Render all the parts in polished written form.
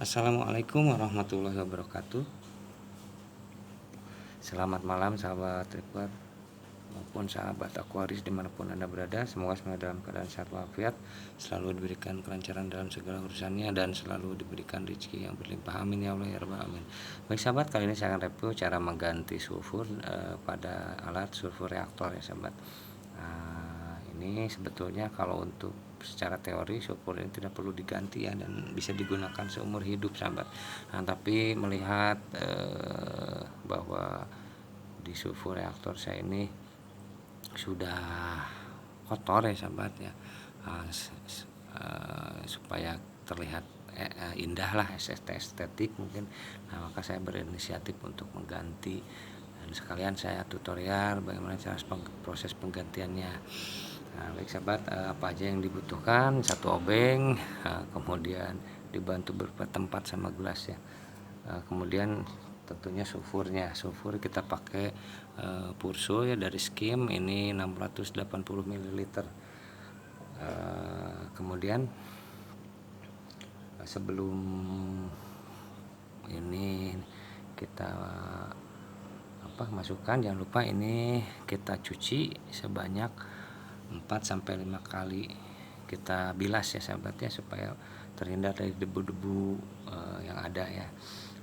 Assalamualaikum warahmatullahi wabarakatuh. Selamat malam sahabat Tripwire maupun sahabat Aquaris dimanapun Anda berada. Semoga semua dalam keadaan sehat walafiat, selalu diberikan kelancaran dalam segala urusannya, dan selalu diberikan rezeki yang berlimpah. Amin ya Allah ya rabbal alamin. Baik sahabat, kali ini saya akan review cara mengganti sulfur pada alat sulfur reaktor ya sahabat. Ini sebetulnya kalau untuk secara teori sulfur ini tidak perlu diganti ya, dan bisa digunakan seumur hidup sahabat. Tapi melihat bahwa di sulfur reaktor saya ini sudah kotor ya sahabat ya, supaya terlihat indah lah, estetik mungkin. Maka saya berinisiatif untuk mengganti, dan sekalian saya tutorial bagaimana cara proses penggantiannya. Baik sahabat, apa aja yang dibutuhkan: satu obeng, kemudian dibantu beberapa tempat sama gelas ya, kemudian tentunya sulfurnya. Sulfur kita pakai Pursul ya dari Skim, ini 680 ml. Kemudian sebelum ini kita masukkan, jangan lupa ini kita cuci sebanyak 4-5 kali, kita bilas ya sahabat ya, supaya terhindar dari debu-debu yang ada ya.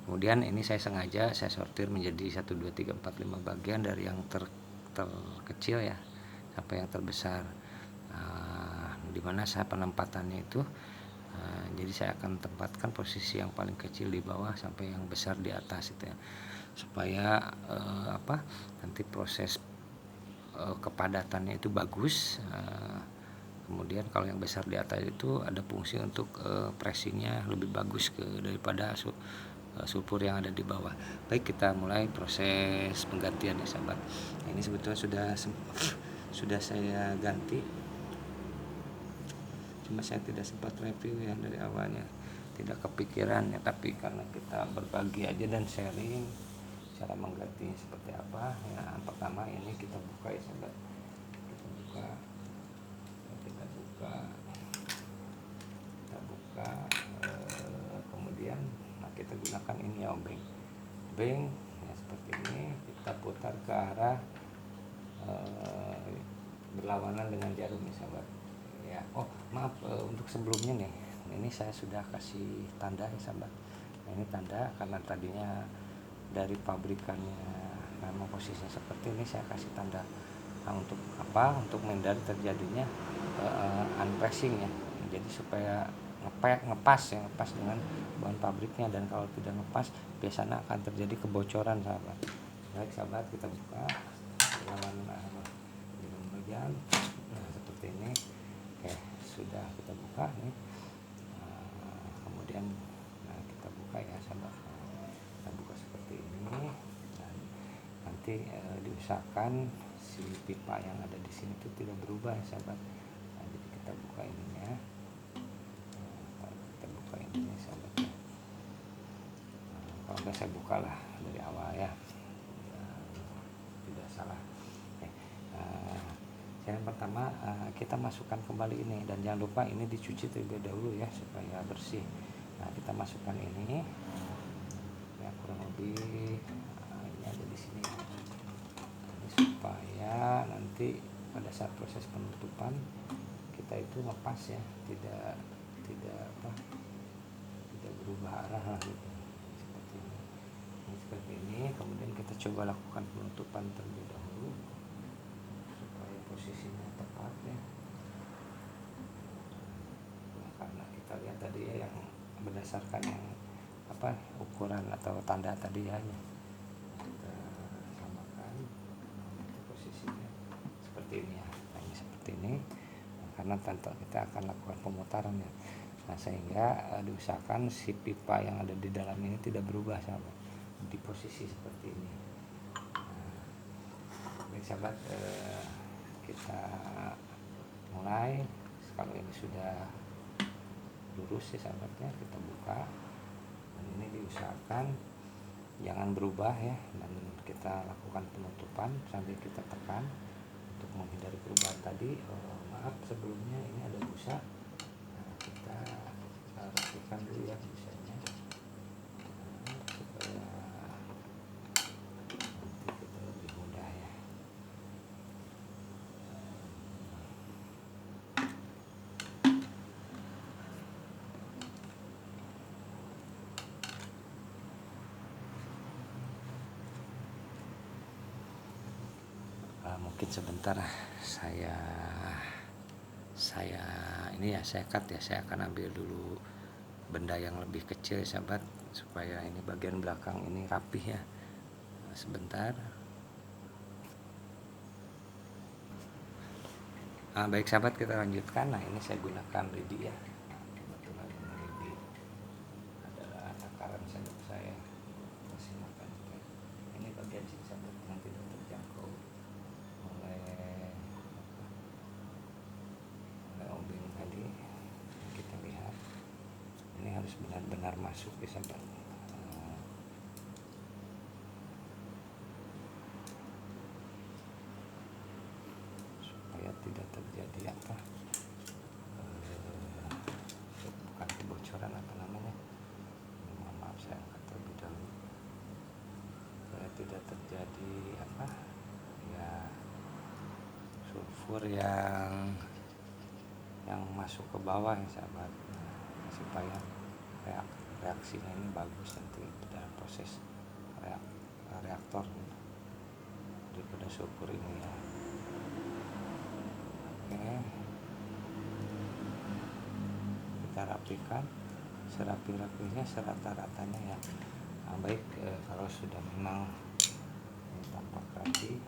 Kemudian ini saya sengaja saya sortir menjadi 1, 2, 3, 4, 5 bagian, dari yang terkecil ya sampai yang terbesar. Dimana saya penempatannya itu, jadi saya akan tempatkan posisi yang paling kecil di bawah sampai yang besar di atas itu ya, supaya nanti proses kepadatannya itu bagus. Kemudian kalau yang besar di atas itu ada fungsi untuk pressingnya lebih bagus daripada sulfur yang ada di bawah. Baik, kita mulai proses penggantian ya sahabat. Ini sebetulnya sudah saya ganti, cuma saya tidak sempat review ya dari awalnya, tidak kepikiran ya. Tapi karena kita berbagi aja dan sharing cara mengganti seperti apa ya. Pertama ini kita buka ya sahabat, kita buka, kemudian kita gunakan ini ya obeng ya, seperti ini. Kita putar ke arah berlawanan dengan jarum ya sahabat ya. Maaf, untuk sebelumnya nih, ini saya sudah kasih tanda ya sahabat. Ini tanda karena tadinya dari pabrikannya memang posisinya seperti ini, saya kasih tanda. Untuk apa? Untuk menghindari terjadinya unpressing ya. Jadi supaya ngepas dengan bahan pabriknya, dan kalau tidak ngepas biasanya akan terjadi kebocoran sahabat. Baik sahabat, kita buka lawan bagian seperti ini. Oke, sudah kita buka nih. Kemudian kita buka ya sahabat. Kita buka seperti ini, dan nanti diusahakan si pipa yang ada di sini itu tidak berubah ya sahabat. Jadi kita buka ininya. Sahabat ya. Kalau enggak saya bukalah dari awal ya, tidak salah. Yang pertama, kita masukkan kembali ini, dan jangan lupa ini dicuci terlebih dahulu ya supaya bersih. Kita masukkan ini ya, kurang lebih ini ada di sini ini, supaya nanti pada saat proses penutupan kita itu ngepas ya, tidak berubah arah lah gitu. Seperti ini. Kemudian kita coba lakukan penutupan terlebih dahulu supaya posisinya tepat ya. Karena kita lihat tadi ya, yang berdasarkan yang ukuran atau tanda tadi ya, kita samakan posisinya seperti ini ya. Ini seperti ini, karena tentu kita akan lakukan pemutaran ya. Sehingga diusahakan si pipa yang ada di dalam ini tidak berubah sahabat, di posisi seperti ini. Baik sahabat, kita mulai. Kalau ini sudah lurus ya sahabatnya, kita buka, dan ini diusahakan jangan berubah ya, dan kita lakukan penutupan sambil kita tekan untuk menghindari perubahan tadi. Maaf sebelumnya, ini ada busa. Kita rapikan dulu ya busanya. mungkin sebentar saya saya ini ya, saya cut ya. Saya akan ambil dulu benda yang lebih kecil sahabat, supaya ini bagian belakang ini rapih ya. Sebentar. Baik sahabat, kita lanjutkan. Nah, ini saya gunakan lidi ya. Kebetulan ini lidi adalah takaran sendok saya. Masih makan. Ini bagian sini sahabat yang tidak terjangkau oleh obeng tadi. Kita lihat. Ini harus benar-benar masuk ya sahabat. Tidak terjadi bukan kebocoran namanya. Mohon maaf, saya angkat terlebih dahulu supaya tidak terjadi ya, sulfur yang masuk ke bawah ya sahabat. Supaya reaksinya ini bagus nanti dalam proses reaktor daripada sulfur ini ya. Kita rapikan serapi-rapinya, serata-ratanya ya. Baik, kalau sudah memang tampak rapi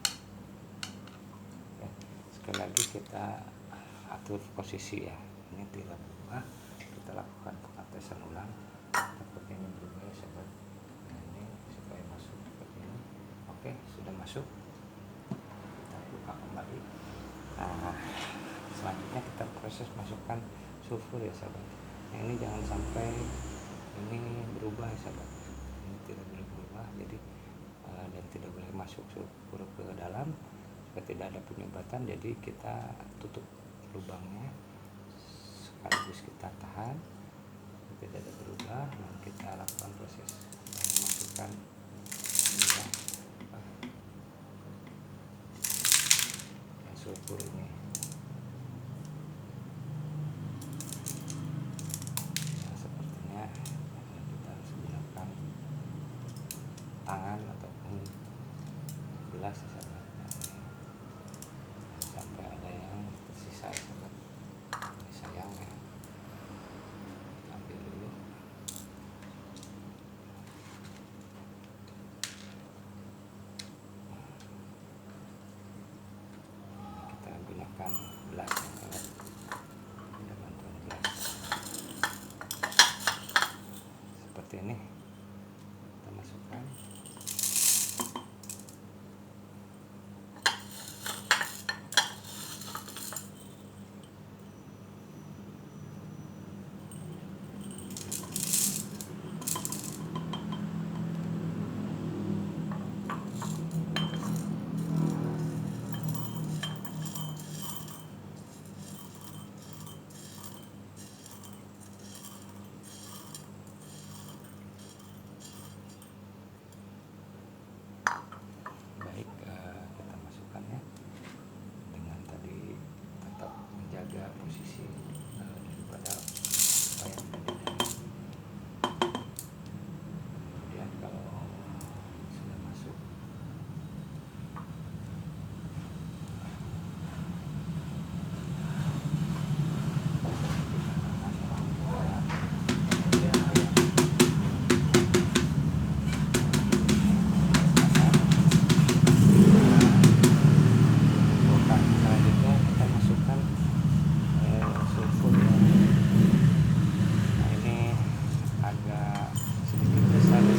ya, sekali lagi kita atur posisi ya. Ini tidak berubah, kita lakukan pengetesan ulang seperti ini berubah ya sahabat. Nah, ini supaya masuk seperti ini. Oke, sudah masuk, kita buka kembali. Nah, selanjutnya kita proses masukkan sulfur ya sahabat. Nah, ini jangan sampai ini berubah ya sahabat. Ini tidak boleh berubah, jadi dan tidak boleh masuk sulfur ke dalam supaya tidak ada penyumbatan. Jadi kita tutup lubangnya, sekaligus kita tahan tidak ada berubah. Nah, kita lakukan proses masukkan sulfur ini. Nah, sepertinya kita harus gunakan tangan ataupun gelas sahabat. Sampai ada yang tersisa sahabat. Ini sayang ya. Ambil dulu. Kita gunakan gelas sahabat. Ada bantuan gelas. Seperti ini. Kita masukkan. Baik, kita masukkan ya, dengan tadi tetap menjaga posisi daripada apa yang ada di dalam. Kemudian kalau sudah masuk, selanjutnya kita masukkan sulfur ya. Nah, ini agak sedikit besar ya.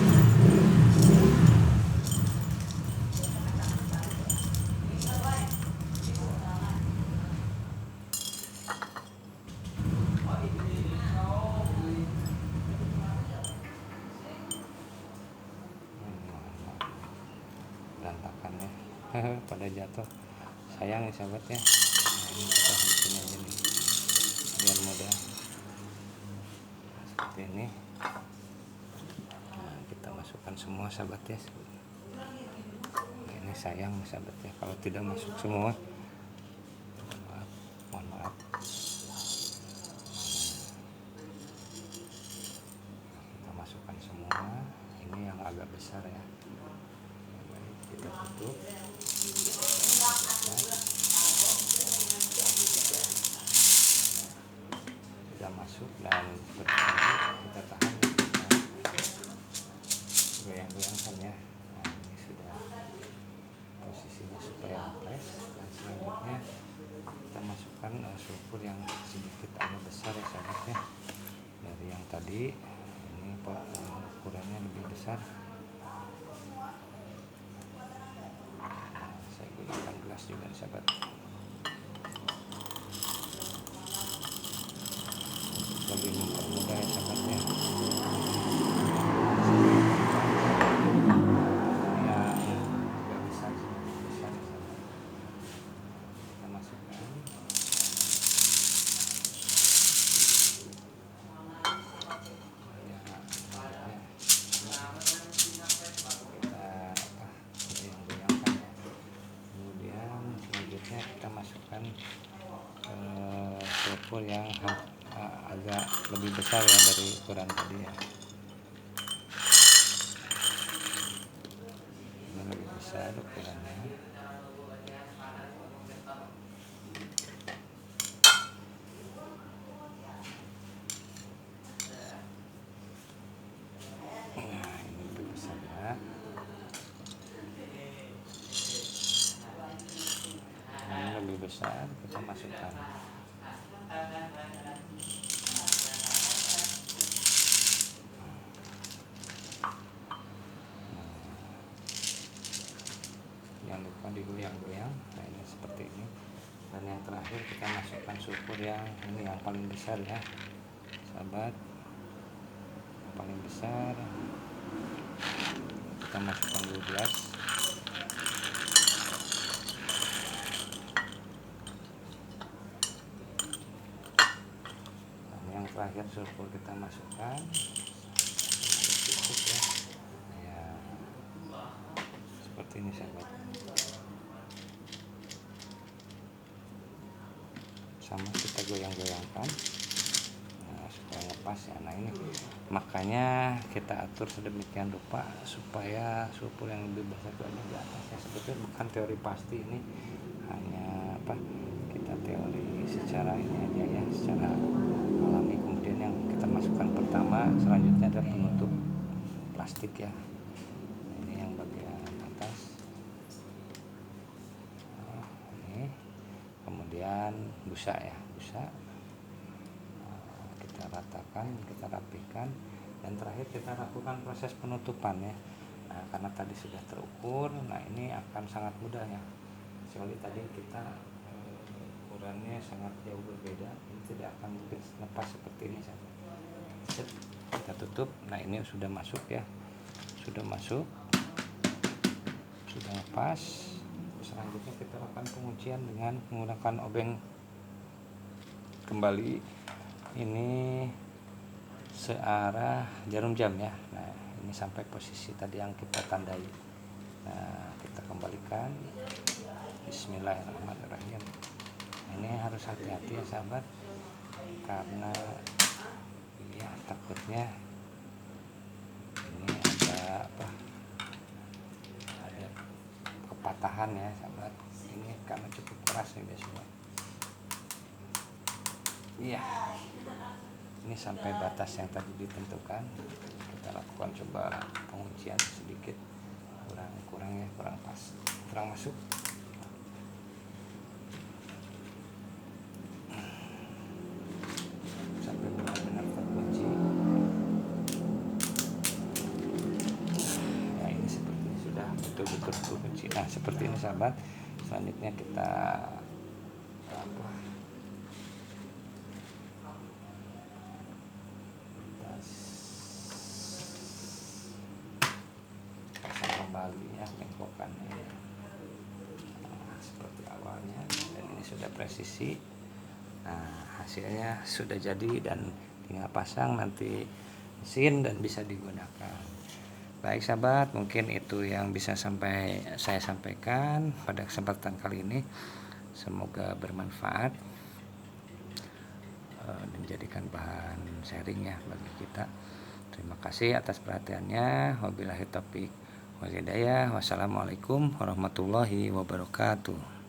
Berantakan ya. Pada jatuh, sayang ya sahabat ya. Nah, ini kita bikin aja nih biar mudah seperti ini. Nah, kita masukkan semua sahabat ya. Nah, ini sayang sahabat ya kalau tidak masuk semua. Mohon maaf. Kita masukkan semua. Ini yang agak besar ya. Baik, kita tutup. sudah masuk dan seperti ini kita tahan, kita goyang-goyangkan ya. Nah, ini sudah posisinya supaya press, dan selanjutnya kita masukkan sulfur yang sedikit agak besar ya sahabat ya, dari yang tadi. Ini ukurannya lebih besar. Nah, saya gunakan gelas juga sahabat untuk lebih mempermudah ya sahabatnya. Kita masukkan sulfur yang agak lebih besar ya dari ukuran tadi ya. Ini lebih besar ukurannya. Nah, ini lebih besar ya. Ini lebih besar, kita masukkan. Jangan lupa digoyang-goyang. Nah, ini seperti ini. Dan yang terakhir kita masukkan sulfur yang ini yang paling besar ya sahabat, yang paling besar. Kita masukkan 12. Dan yang terakhir sulfur kita masukkan. Cukup ya. Ya, seperti ini sahabat. Sama kita goyang-goyangkan supaya lepas ya. Nah, ini makanya kita atur sedemikian rupa supaya sulfur yang lebih besar itu ada di atas ya. Sebetulnya bukan teori pasti, ini hanya kita teori secara ini aja ya, secara alami. Kemudian yang kita masukkan pertama, selanjutnya ada penutup plastik ya. Ini yang bagian atas. Ini kemudian busa ya, busa kita ratakan, kita rapihkan, dan terakhir kita lakukan proses penutupan ya. Nah, karena tadi sudah terukur, nah ini akan sangat mudah ya. Kecuali tadi kita ukurannya sangat jauh berbeda, ini tidak akan mungkin lepas seperti ini saja. Kita tutup. Nah, ini sudah masuk ya, sudah masuk, sudah lepas. Selanjutnya kita lakukan penguncian dengan menggunakan obeng kembali, ini searah jarum jam ya. Nah, ini sampai posisi tadi yang kita tandai. Nah, kita kembalikan. Bismillahirrahmanirrahim. Ini harus hati-hati ya sahabat, karena ya takutnya ini ada ada kepatahan ya sahabat. Ini karena cukup keras nih guys. Iya, ini sampai batas yang tadi ditentukan. Kita lakukan coba penguncian sedikit, kurang ya, kurang pas, kurang masuk. Sampai benar-benar terkunci. Nah, ini seperti ini sudah betul-betul terkunci. Nah, seperti ini sahabat. Selanjutnya kita kembali ya lengkokannya ya. Nah, seperti awalnya, dan ini sudah presisi. Nah, hasilnya sudah jadi dan tinggal pasang nanti mesin dan bisa digunakan. Baik sahabat, mungkin itu yang bisa saya sampaikan pada kesempatan kali ini. Semoga bermanfaat dan jadikan bahan sharing ya bagi kita. Terima kasih atas perhatiannya. Wabillahi taufiq wal hidayah. Wassalamualaikum warahmatullahi wabarakatuh.